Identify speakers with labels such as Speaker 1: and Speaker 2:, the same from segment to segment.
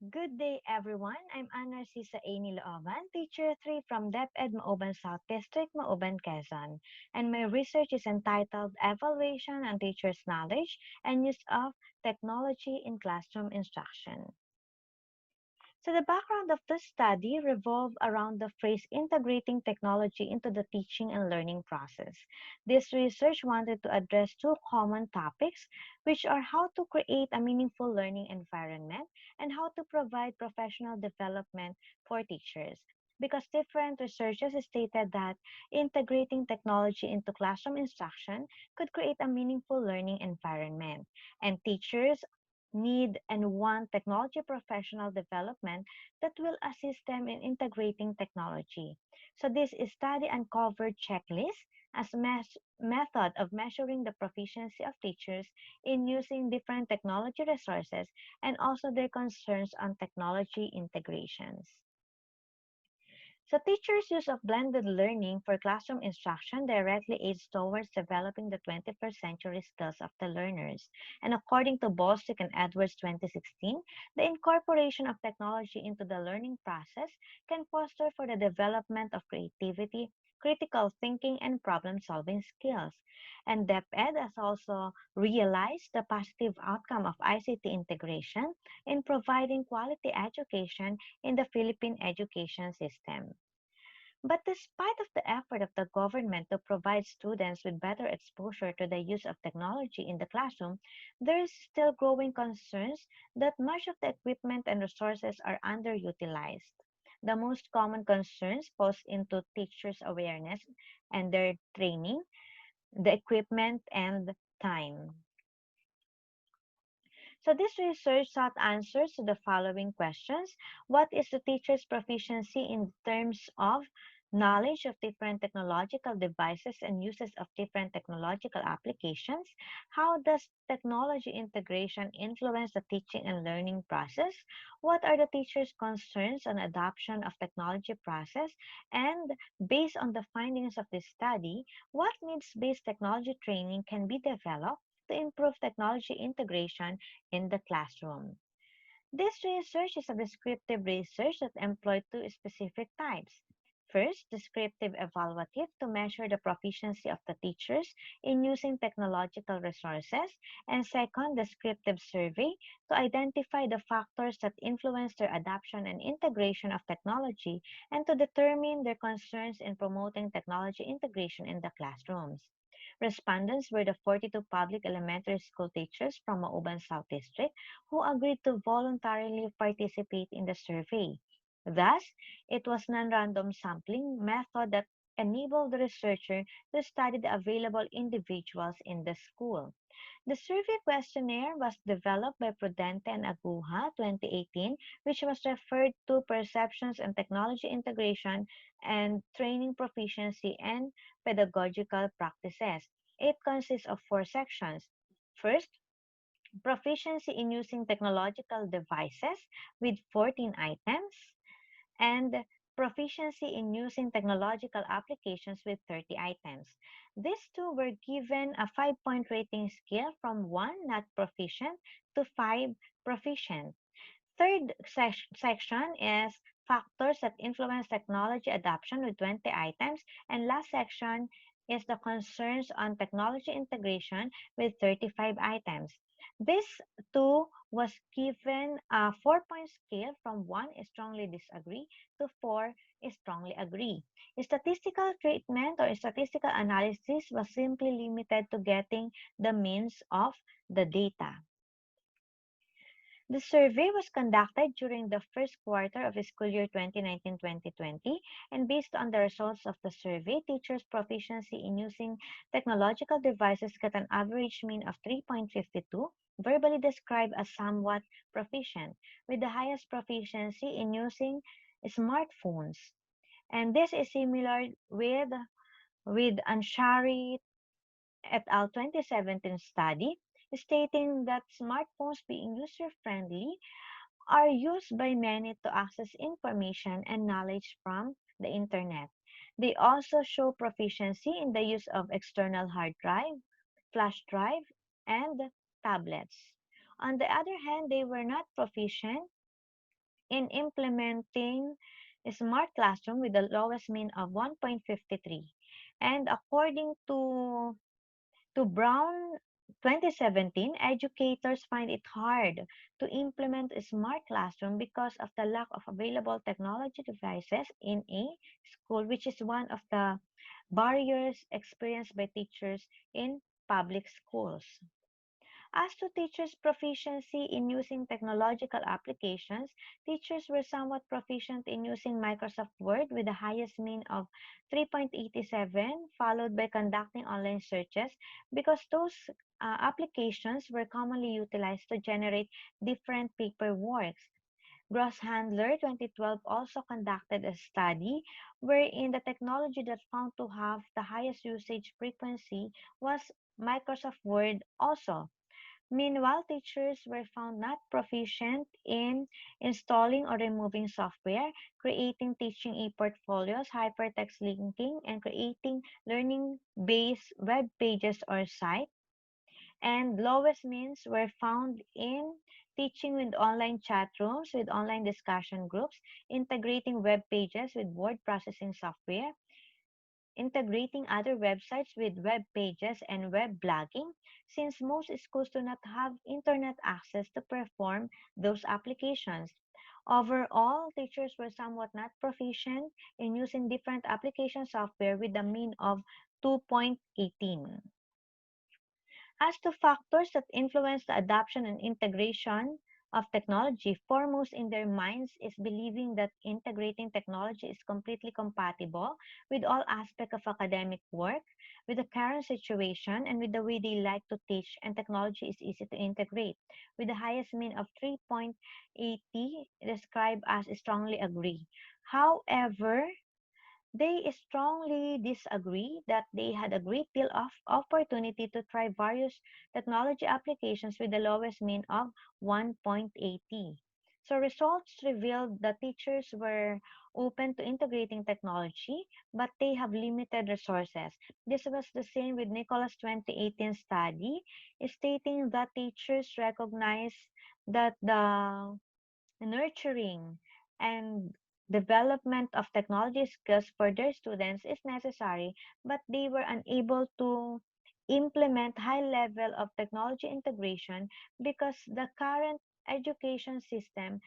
Speaker 1: Good day, everyone. I'm Ana Sisa Amy Looban, Teacher 3 from DepEd Mauban South District, Mauban, Quezon. And my research is entitled Evaluation on Teachers' Knowledge and Use of Technology in Classroom Instruction. So the background of this study revolved around the phrase integrating technology into the teaching and learning process. This research wanted to address two common topics, which are how to create a meaningful learning environment and how to provide professional development for teachers. Because different researchers stated that integrating technology into classroom instruction could create a meaningful learning environment, and teachers need and want technology professional development that will assist them in integrating technology. So this study uncovered checklists as method of measuring the proficiency of teachers in using different technology resources and also their concerns on technology integrations. So teachers' use of blended learning for classroom instruction directly aids towards developing the 21st century skills of the learners. And according to Bostic and Edwards 2016, the incorporation of technology into the learning process can foster for the development of creativity, critical thinking, and problem-solving skills. And DepEd has also realized the positive outcome of ICT integration in providing quality education in the Philippine education system. But despite of the effort of the government to provide students with better exposure to the use of technology in the classroom, there is still growing concerns that much of the equipment and resources are underutilized. The most common concerns falls into teachers' awareness and their training, the equipment, and time. So this research sought answers to the following questions. What is the teacher's proficiency in terms of knowledge of different technological devices and uses of different technological applications? How does technology integration influence the teaching and learning process? What are the teacher's concerns on adoption of technology process? And based on the findings of this study, what needs-based technology training can be developed to improve technology integration in the classroom? This research is a descriptive research that employed two specific types. First, descriptive evaluative to measure the proficiency of the teachers in using technological resources, and second, descriptive survey to identify the factors that influence their adoption and integration of technology and to determine their concerns in promoting technology integration in the classrooms. Respondents were the 42 public elementary school teachers from Mauban South District who agreed to voluntarily participate in the survey. Thus, it was non-random sampling method that enabled the researcher to study the available individuals in the school. The survey questionnaire was developed by Prudente and Aguja 2018, which was referred to perceptions and technology integration and training proficiency and pedagogical practices. It consists of four sections. First, proficiency in using technological devices with 14 items, and proficiency in using technological applications with 30 items. These two were given a 5-point rating scale from 1 not proficient to 5 proficient. Third section is factors that influence technology adoption with 20 items, and last section is the concerns on technology integration with 35 items. This too was given a 4-point scale from 1 strongly disagree to 4 strongly agree. Statistical treatment or statistical analysis was simply limited to getting the means of the data. The survey was conducted during the first quarter of the school year 2019-2020, and based on the results of the survey, teachers' proficiency in using technological devices got an average mean of 3.52, verbally described as somewhat proficient, with the highest proficiency in using smartphones. And this is similar with Anshari et al. 2017 study stating that smartphones being user-friendly are used by many to access information and knowledge from the internet. They also show proficiency in the use of external hard drive, flash drive, and tablets. On the other hand, they were not proficient in implementing a smart classroom with the lowest mean of 1.53. And according to Brown 2017, educators find it hard to implement a smart classroom because of the lack of available technology devices in a school, which is one of the barriers experienced by teachers in public schools. As to teachers' proficiency in using technological applications, teachers were somewhat proficient in using Microsoft Word with the highest mean of 3.87, followed by conducting online searches because those applications were commonly utilized to generate different paperworks. Grosshandler 2012 also conducted a study wherein the technology that found to have the highest usage frequency was Microsoft Word also. Meanwhile, teachers were found not proficient in installing or removing software, creating teaching e-portfolios, hypertext linking, and creating learning-based web pages or sites. And lowest means were found in teaching with online chat rooms, with online discussion groups, integrating web pages with word processing software, integrating other websites with web pages and web blogging, since most schools do not have internet access to perform those applications. Overall, teachers were somewhat not proficient in using different application software with a mean of 2.18. As to factors that influence the adoption and integration of technology, foremost in their minds is believing that integrating technology is completely compatible with all aspects of academic work, with the current situation, and with the way they like to teach, and technology is easy to integrate. With the highest mean of 3.80, described as strongly agree. However, they strongly disagree that they had a great deal of opportunity to try various technology applications with the lowest mean of 1.80. So results revealed that teachers were open to integrating technology, but they have limited resources. This was the same with Nicholas' 2018 study, stating that teachers recognize that the nurturing and development of technology skills for their students is necessary, but they were unable to implement high level of technology integration because the current education system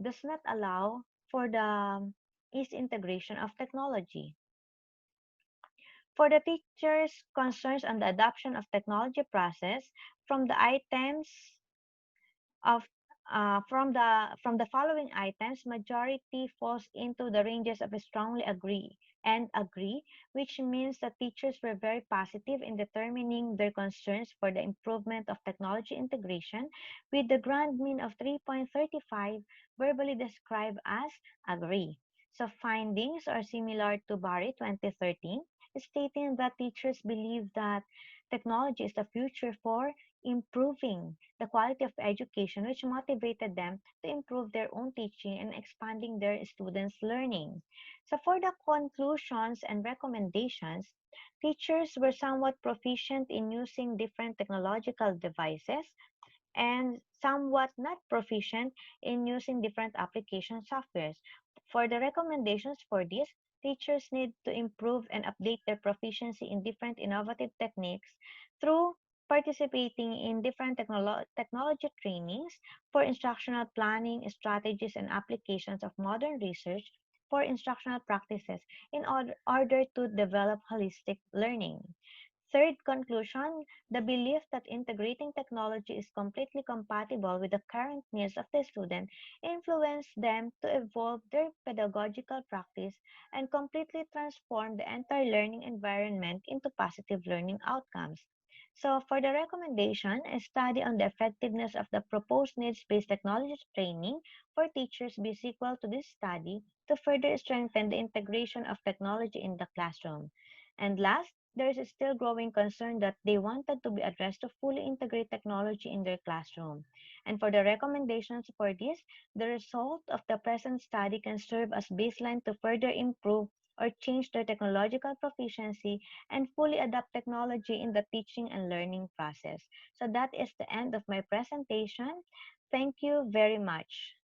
Speaker 1: does not allow for the ease integration of technology. For the teachers' concerns on the adoption of technology process, from the items of from the following items, majority falls into the ranges of strongly agree and agree, which means that teachers were very positive in determining their concerns for the improvement of technology integration, with the grand mean of 3.35 verbally described as agree. So findings are similar to Bari 2013, stating that teachers believe that technology is the future for improving the quality of education, which motivated them to improve their own teaching and expanding their students' learning. So, for the conclusions and recommendations, teachers were somewhat proficient in using different technological devices and somewhat not proficient in using different application softwares. For the recommendations for this, teachers need to improve and update their proficiency in different innovative techniques through participating in different technology trainings for instructional planning, strategies, and applications of modern research for instructional practices in order to develop holistic learning. Third conclusion, the belief that integrating technology is completely compatible with the current needs of the student influenced them to evolve their pedagogical practice and completely transform the entire learning environment into positive learning outcomes. So, for the recommendation, a study on the effectiveness of the proposed needs-based technology training for teachers be sequel to this study to further strengthen the integration of technology in the classroom. And last, there is a still growing concern that they wanted to be addressed to fully integrate technology in their classroom. And for the recommendations for this, the result of the present study can serve as baseline to further improve or change their technological proficiency and fully adapt technology in the teaching and learning process. So that is the end of my presentation. Thank you very much.